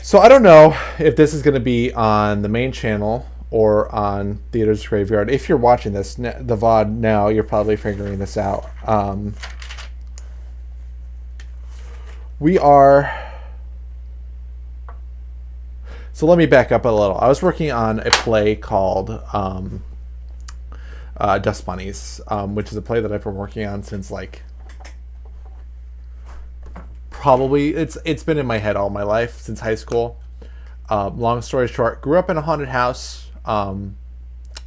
So I don't know if this is going to be on the main channel or on Theater's Graveyard. If you're watching this, the VOD now, you're probably figuring this out. We are. So let me back up a little. I was working on a play called Dust Bunnies, which is a play that I've been working on since like probably it's been in my head all my life since high school. Long story short, grew up in a haunted house.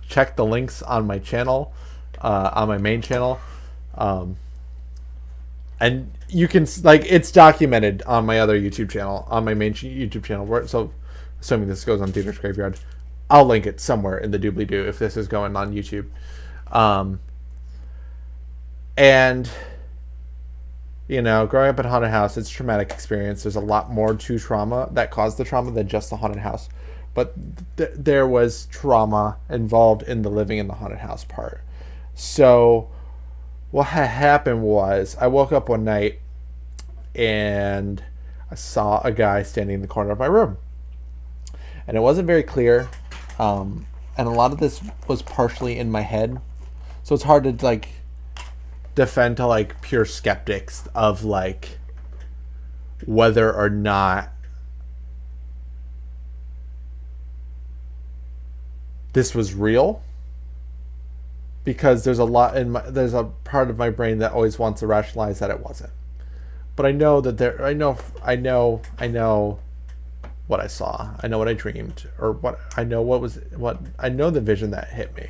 Check the links on my channel, on my main channel, and you can like it's documented on my other YouTube channel, on my main YouTube channel. So, assuming this goes on Theater's Graveyard, I'll link it somewhere in the doobly doo if this is going on YouTube. And you know, growing up in a haunted house, it's a traumatic experience. There's a lot more to trauma that caused the trauma than just the haunted house. But there was trauma involved in the living in the haunted house part. So what had happened was I woke up one night and I saw a guy standing in the corner of my room. And it wasn't very clear. And a lot of this was partially in my head. So it's hard to like defend to like pure skeptics of like whether or not this was real, because there's there's a part of my brain that always wants to rationalize that it wasn't. But I know that I know what I saw. I know what I dreamed, or what I know I know the vision that hit me.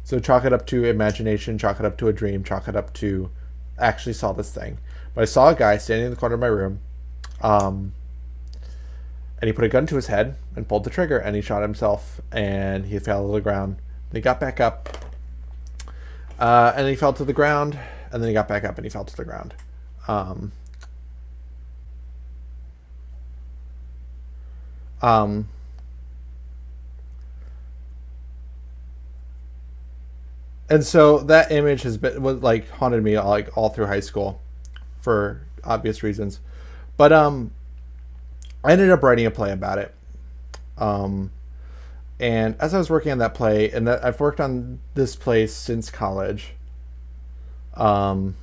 So chalk it up to imagination, chalk it up to a dream, chalk it up to actually saw this thing. But I saw a guy standing in the corner of my room, and he put a gun to his head and pulled the trigger, and he shot himself, and he fell to the ground. Then he got back up, and then he fell to the ground, and then he got back up and he fell to the ground. And so that image was like haunted me like all through high school, for obvious reasons. But I ended up writing a play about it. And as I was working on that play, and I've worked on this play since college. And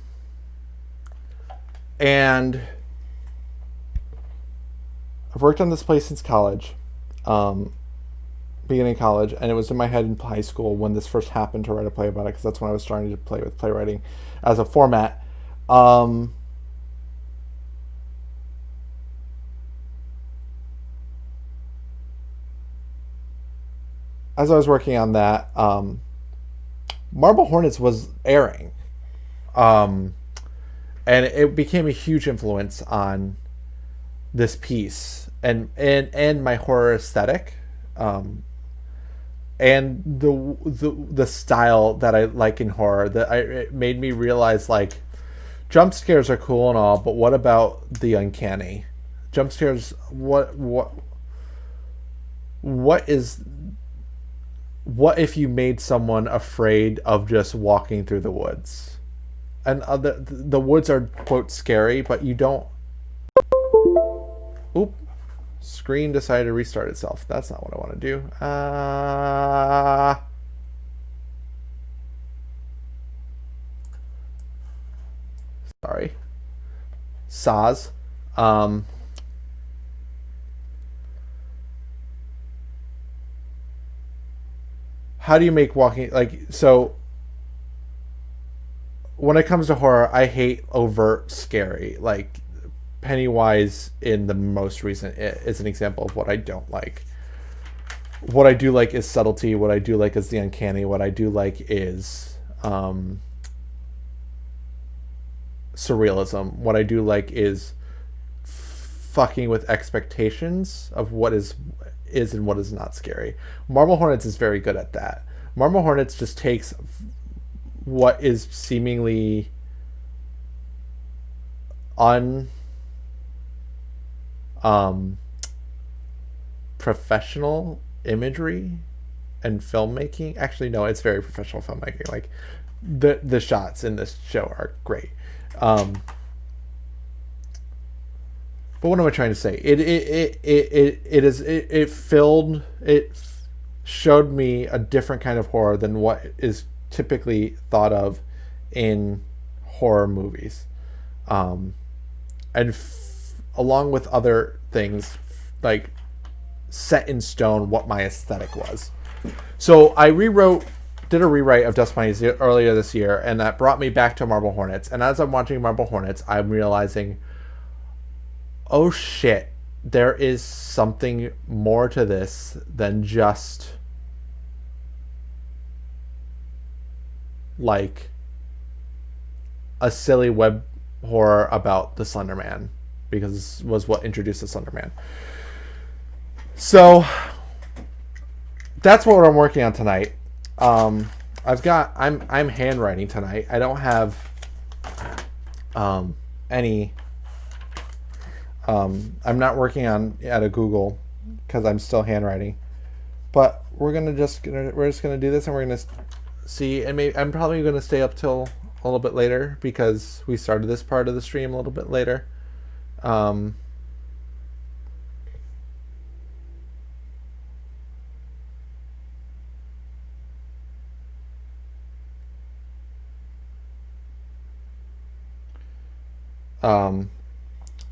I've worked on this play since college. Beginning of college, and it was in my head in high school when this first happened to write a play about it, because that's when I was starting to play with playwriting as a format. As I was working on that, Marble Hornets was airing, and it became a huge influence on this piece and my horror aesthetic. And the style that I like in horror, it made me realize like jump scares are cool and all, but what about the uncanny? Jump scares, what if you made someone afraid of just walking through the woods? And the woods are quote scary, but you don't. Oop. Screen decided to restart itself. That's not what I want to do. Sorry. Saz. How do you make walking like so? When it comes to horror, I hate overt scary. Like Pennywise in the most recent is an example of what I don't like. What I do like is subtlety. What I do like is the uncanny. What I do like is surrealism. What I do like is fucking with expectations of what is and what is not scary. Marble Hornets is very good at that. Marble Hornets just takes what is seemingly professional imagery and filmmaking. Actually, no, it's very professional filmmaking. Like the shots in this show are great. But what am I trying to say? It showed me a different kind of horror than what is typically thought of in horror movies, and along with other things, like set in stone what my aesthetic was. So I did a rewrite of Dust Bunnies earlier this year, and that brought me back to Marble Hornets. And as I'm watching Marble Hornets, I'm realizing, oh shit, there is something more to this than just like a silly web horror about the Slender Man, because this was what introduced the Slender Man. So that's what I'm working on tonight. I'm handwriting tonight. I don't have any. I'm not working at a Google because I'm still handwriting. But we're just gonna do this, and we're gonna see. And maybe I'm probably gonna stay up till a little bit later because we started this part of the stream a little bit later.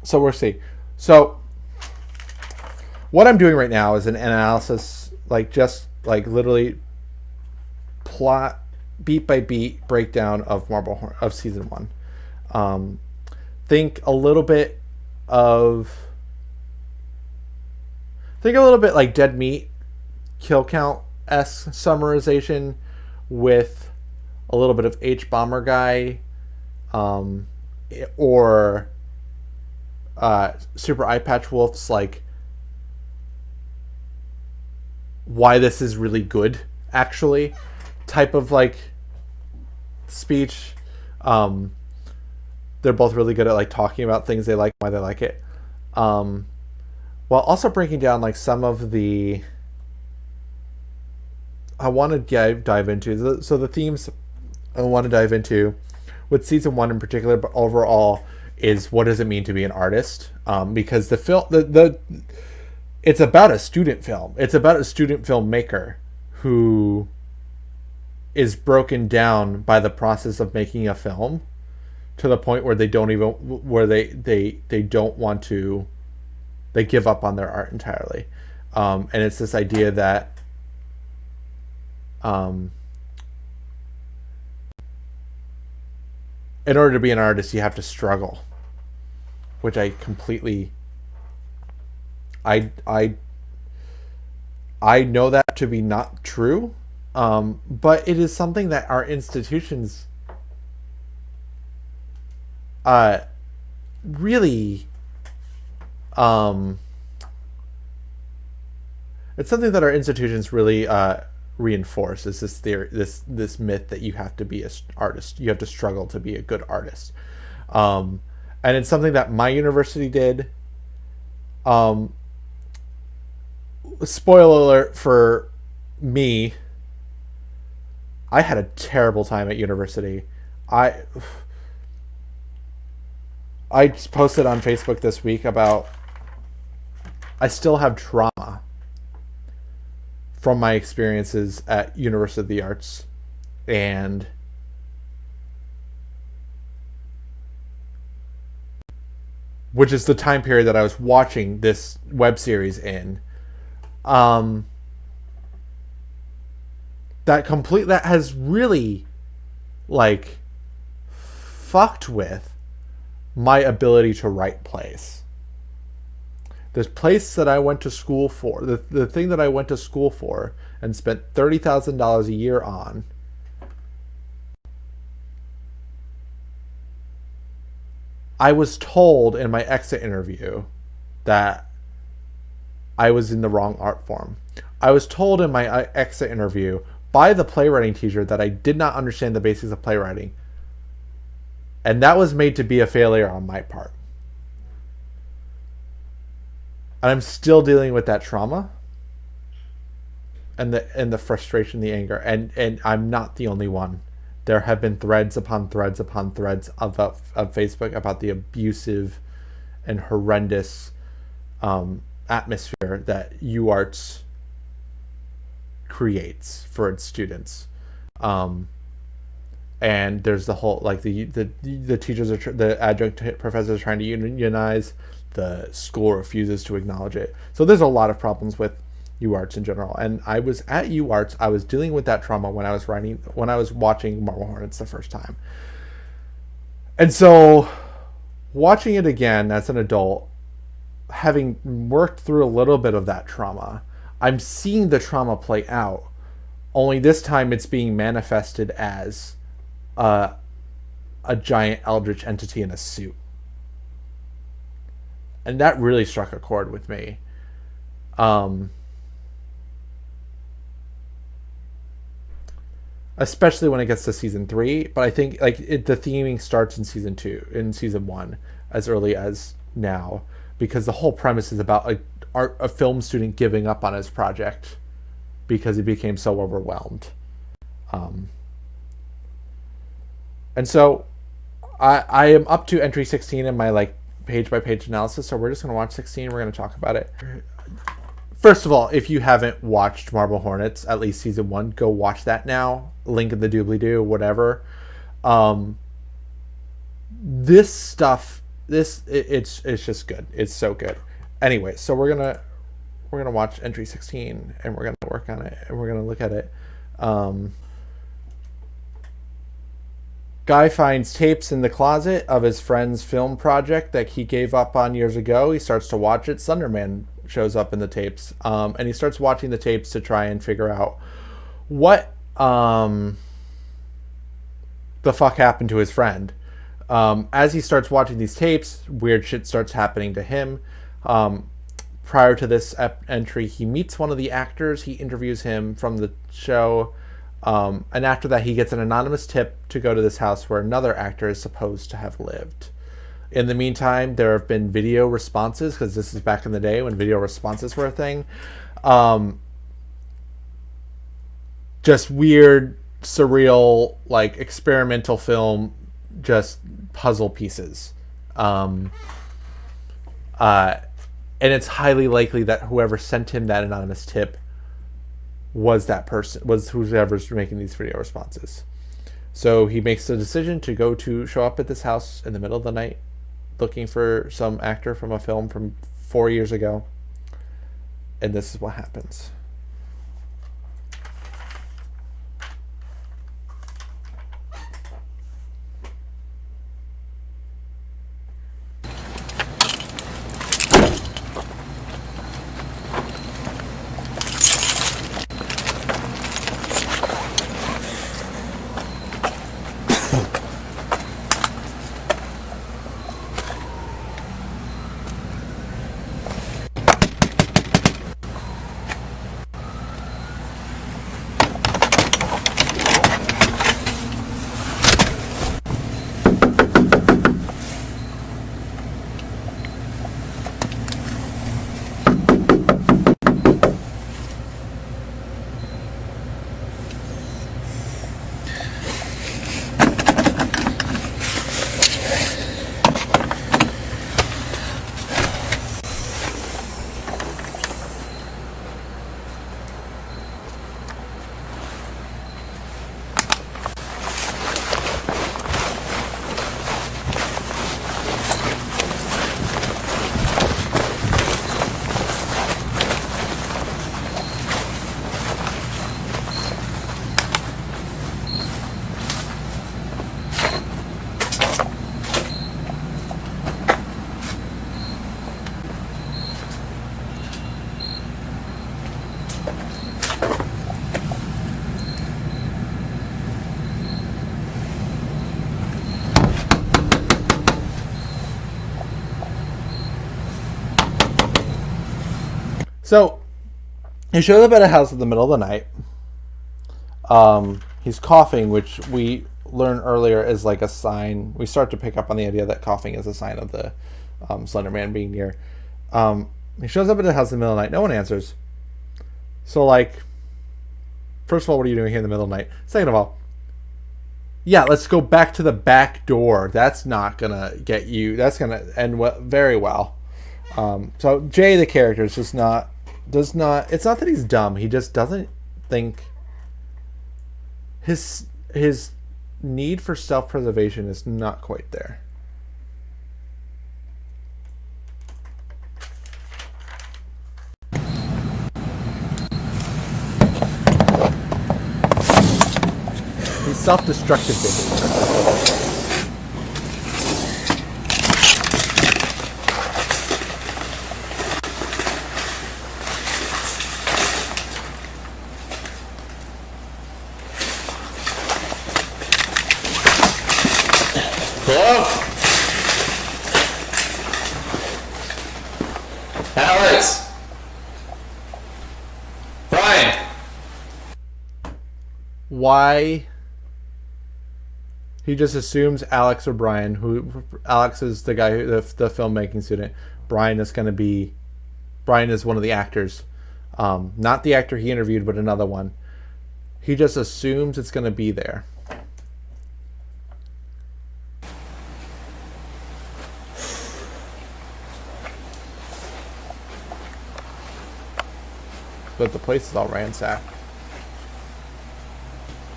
So we'll see. So what I'm doing right now is an analysis, just literally plot beat by beat breakdown of of season 1. Think a little bit like Dead Meat kill count-esque summarization with a little bit of H Bomber Guy, or Super Eye Patch Wolf's why this is really good actually type of speech. They're both really good at talking about things they like, why they like it, while also breaking down some of the I want to dive into. So the themes I want to dive into with season 1 in particular, but overall, is what does it mean to be an artist? Because the film, it's about a student film. It's about a student filmmaker who is broken down by the process of making a film to the point where they don't want to, they give up on their art entirely. And it's this idea that in order to be an artist, you have to struggle, which I completely, I know that to be not true, but it is something that our institutions really, it's something that our institutions really reinforce, is this theory, this myth that you have to be an artist, you have to struggle to be a good artist, and it's something that my university did. Spoiler alert for me, I had a terrible time at university. I just posted on Facebook this week about I still have trauma from my experiences at University of the Arts, and which is the time period that I was watching this web series in. That has really fucked with my ability to write plays. This place that I went to school for, the thing that I went to school for and spent $30,000 a year on, I was told in my exit interview that I was in the wrong art form. I was told in my exit interview by the playwriting teacher that I did not understand the basics of playwriting. And that was made to be a failure on my part. And I'm still dealing with that trauma and the frustration, the anger. And I'm not the only one. There have been threads upon threads upon threads of Facebook about the abusive and horrendous atmosphere that UArts creates for its students. And there's the whole, like, the teachers are the adjunct professors are trying to unionize. The school refuses to acknowledge it. So there's a lot of problems with UArts in general. And I was at UArts. I was dealing with that trauma when I was watching Marble Hornets the first time. And so watching it again as an adult, having worked through a little bit of that trauma, I'm seeing the trauma play out. Only this time it's being manifested as a giant eldritch entity in a suit. And that really struck a chord with me. Especially when it gets to season 3. But I think the theming starts in season 1, as early as now, because the whole premise is about a film student giving up on his project because he became so overwhelmed. And so I am up to entry 16 in my page by page analysis. So we're just going to watch 16. We're going to talk about it. First of all, if you haven't watched Marble Hornets, at least season 1, go watch that now. Link in the doobly-doo, whatever. This stuff, it's just good. It's so good. Anyway, so we're gonna watch entry 16 and we're gonna work on it and we're gonna look at it. Guy finds tapes in the closet of his friend's film project that he gave up on years ago. He starts to watch it. Slenderman shows up in the tapes, and he starts watching the tapes to try and figure out what the fuck happened to his friend. As he starts watching these tapes, weird shit starts happening to him. Prior to this entry, he meets one of the actors. He interviews him from the show. And after that, he gets an anonymous tip to go to this house where another actor is supposed to have lived. In the meantime, there have been video responses, because this is back in the day when video responses were a thing. Just weird, surreal, experimental film, just puzzle pieces. And it's highly likely that whoever sent him that anonymous tip was that person, was whoever's making these video responses. So he makes the decision to show up at this house in the middle of the night, looking for some actor from a film from 4 years ago. And this is what happens. So he shows up at a house in the middle of the night. He's coughing, which we learn earlier is a sign. We start to pick up on the idea that coughing is a sign of the Slender Man being near. He shows up at the house in the middle of the night. No one answers. So, first of all, what are you doing here in the middle of the night? Second of all, Yeah, let's go back to the back door. That's not gonna get you. That's gonna end very well. So Jay, the character, is just not does not. It's not that he's dumb. He just doesn't think his need for self preservation is not quite there. He's self-destructive behavior. Hello? Alex? Brian? Why? He just assumes Alex or Brian, who Alex is the guy, the filmmaking student. Brian is one of the actors, not the actor he interviewed, but another one. He just assumes it's going to be there. But the place is all ransacked.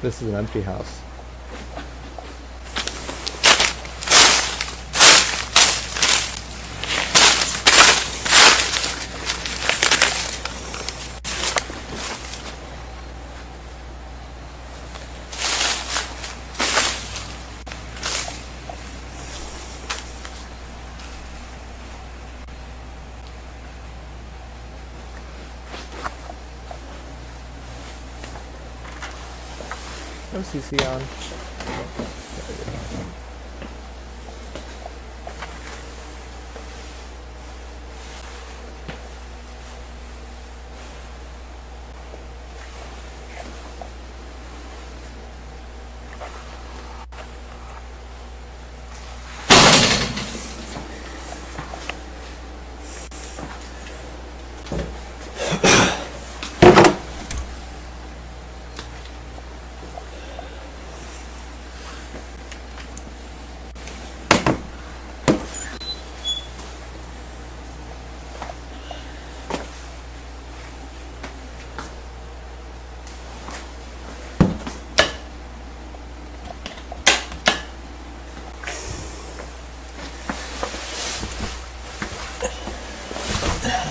This is an empty house. No CC on.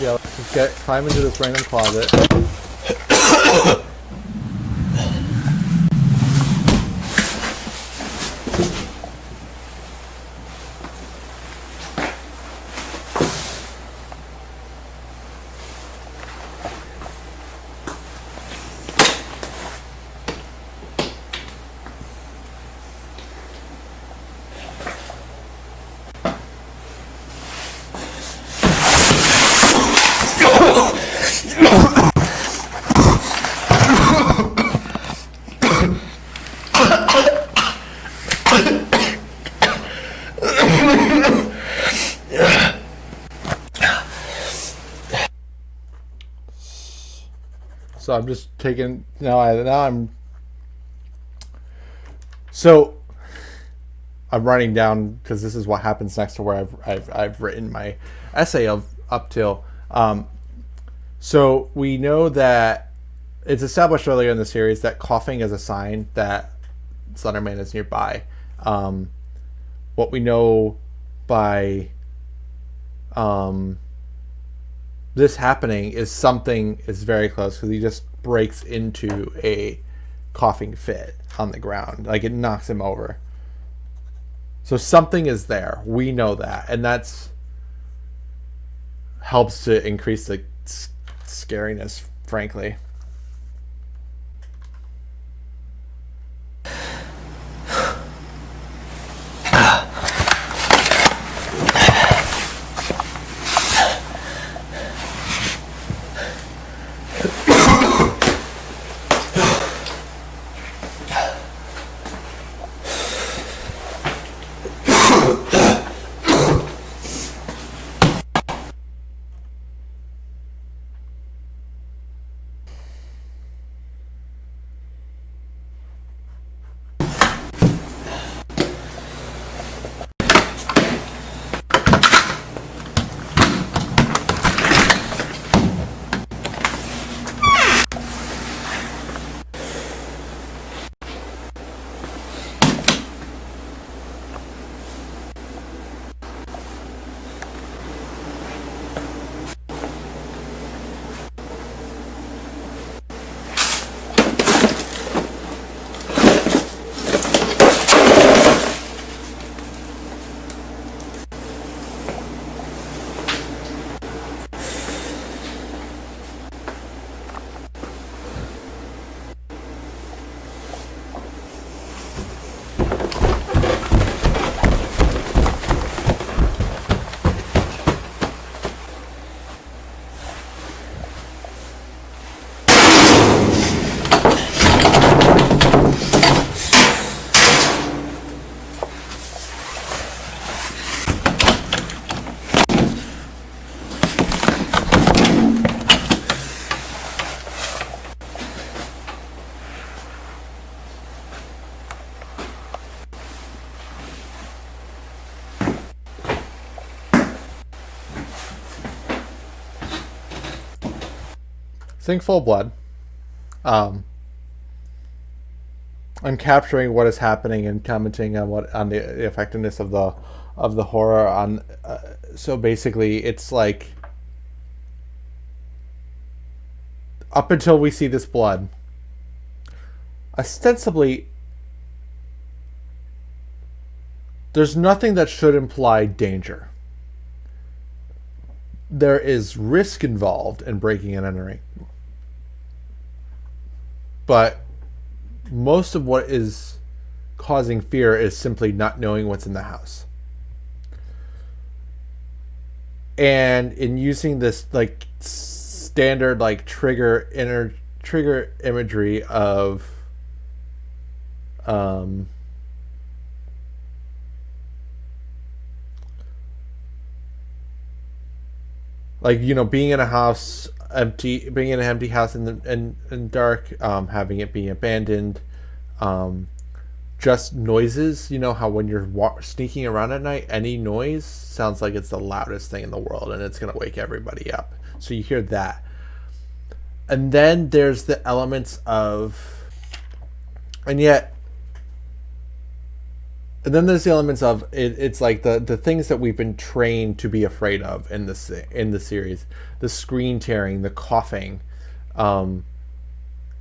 Yeah, let's just climb into this random closet. So I'm just taking So I'm writing down because this is what happens next to where I've written my essay of up till. So we know that it's established earlier in the series that coughing is a sign that Slenderman is nearby. What we know by this happening is something is very close because he just breaks into a coughing fit on the ground. Like, it knocks him over. So something is there. We know that. And that's helps to increase the scariness, frankly. Seeing full blood. Um, I'm capturing what is happening and commenting on the effectiveness of the horror on. So basically, it's like up until we see this blood, ostensibly, there's nothing that should imply danger. There is risk involved in breaking and entering, but most of what is causing fear is simply not knowing what's in the house. And in using this like standard like trigger imagery of like, you know, being in a house empty, being in an empty house in dark, having it be abandoned, just noises. You know how when you're sneaking around at night, any noise sounds like it's the loudest thing in the world, and it's gonna wake everybody up. So you hear that, and then there's the elements of, and yet. And then there's the elements of it, it's like the things that we've been trained to be afraid of in the series, the screen tearing, the coughing, that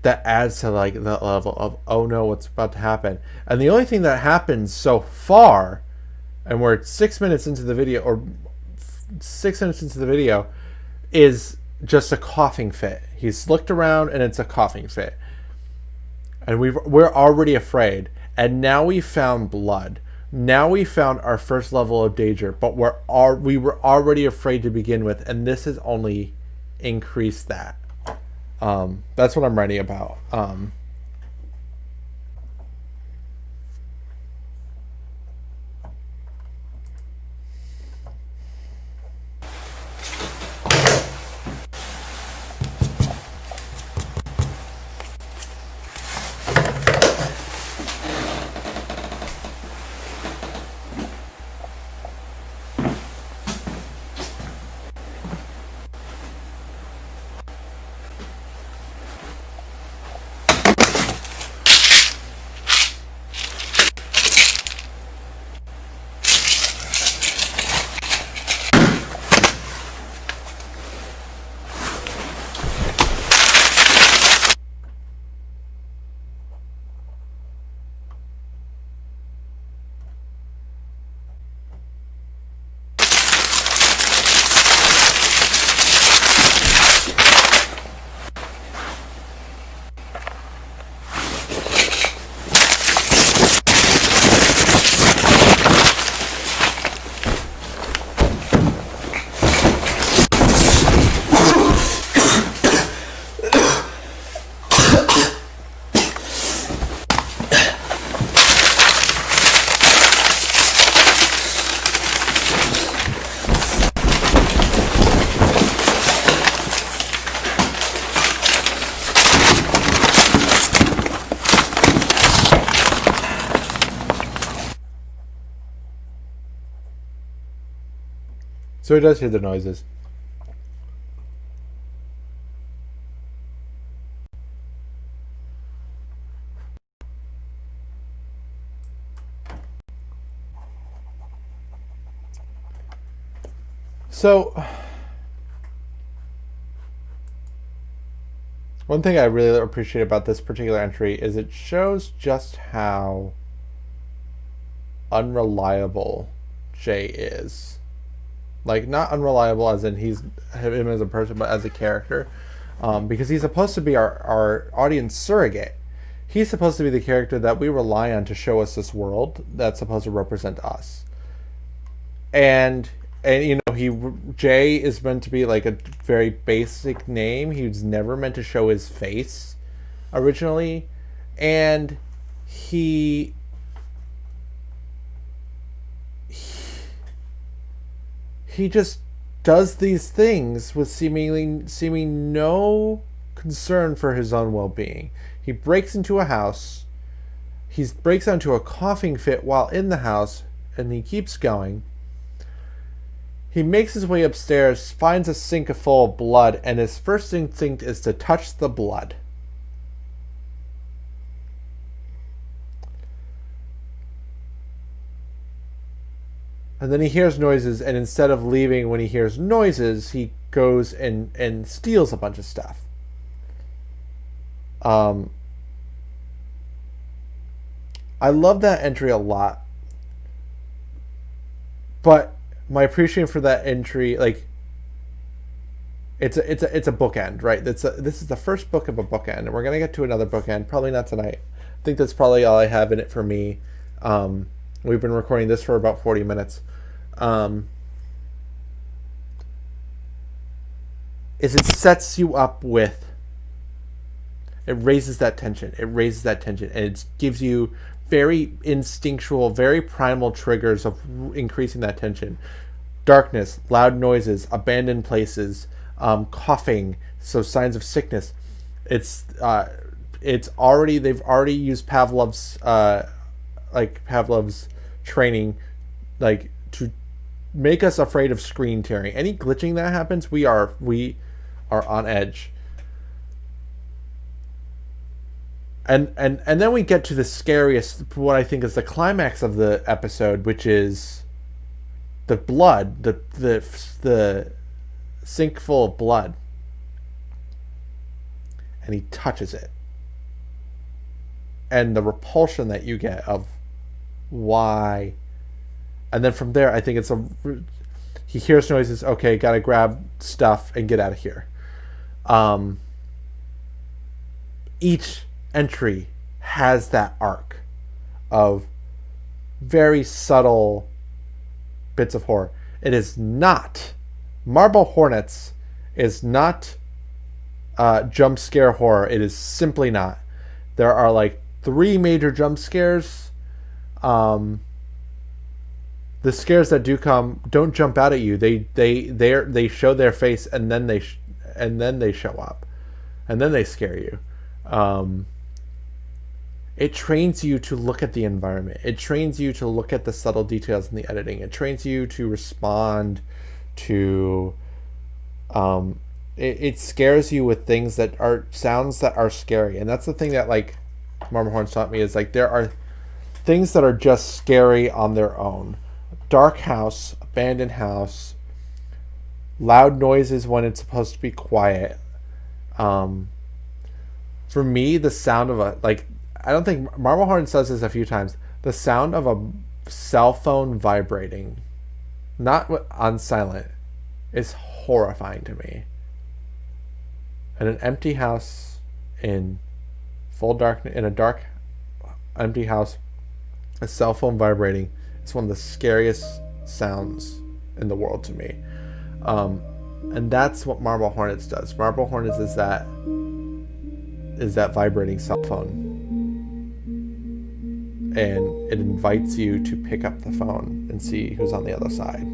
adds to like the level of, oh no, what's about to happen. And the only thing that happens so far, and we're 6 minutes into the video, or 6 minutes into the video, is just a coughing fit. He's looked around and it's a coughing fit, and we're already afraid. And now we found blood. Now we found our first level of danger, but we were already afraid to begin with, and this has only increased that. That's what I'm writing about. So he does hear the noises. So one thing I really appreciate about this particular entry is it shows just how unreliable Jay is. Like, not unreliable as in he's him as a person, but as a character, because he's supposed to be our audience surrogate. He's supposed to be the character that we rely on to show us this world that's supposed to represent us. And you know, Jay is meant to be like a very basic name. He was never meant to show his face originally, and he just does these things with seeming no concern for his own well-being. He breaks into a house. He breaks into a coughing fit while in the house, and he keeps going. He makes his way upstairs, finds a sink full of blood, and his first instinct is to touch the blood. And then he hears noises, and instead of leaving when he hears noises, he goes and steals a bunch of stuff. I love that entry a lot. But my appreciation for that entry, like, it's a bookend, right? This is the first book of a bookend, and we're gonna get to another bookend, probably not tonight. I think that's probably all I have in it for me. We've been recording this for about 40 minutes. Is it sets you up with, it raises that tension, and it gives you very instinctual, very primal triggers of increasing that tension. Darkness, loud noises, abandoned places, coughing, so signs of sickness. They've already used Pavlov's training, like, to make us afraid of screen tearing. Any glitching that happens, we are on edge. And then we get to the scariest, what I think is the climax of the episode, which is the blood, the sink full of blood, and he touches it, and the repulsion that you get of why. And then from there, I think he hears noises. Okay, gotta grab stuff and get out of here. Each entry has that arc of very subtle bits of horror. It is not, Marble Hornets is not jump scare horror. It is simply not. There are like 3 major jump scares. The scares that do come don't jump out at you. They show their face, and then they show up, and then they scare you. It trains you to look at the environment. It trains you to look at the subtle details in the editing. It trains you to respond to. It scares you with things that are sounds that are scary, and that's the thing that, like, Marble Hornets taught me, is like there are things that are just scary on their own. Dark house, abandoned house, loud noises when it's supposed to be quiet. For me, the sound of I don't think Marble Hornets does this a few times. The sound of a cell phone vibrating, not on silent, is horrifying to me. In an empty house, in full darkness, in a dark, empty house, a cell phone vibrating, it's one of the scariest sounds in the world to me. And that's what Marble Hornets does. Marble Hornets is that vibrating cell phone. And it invites you to pick up the phone and see who's on the other side.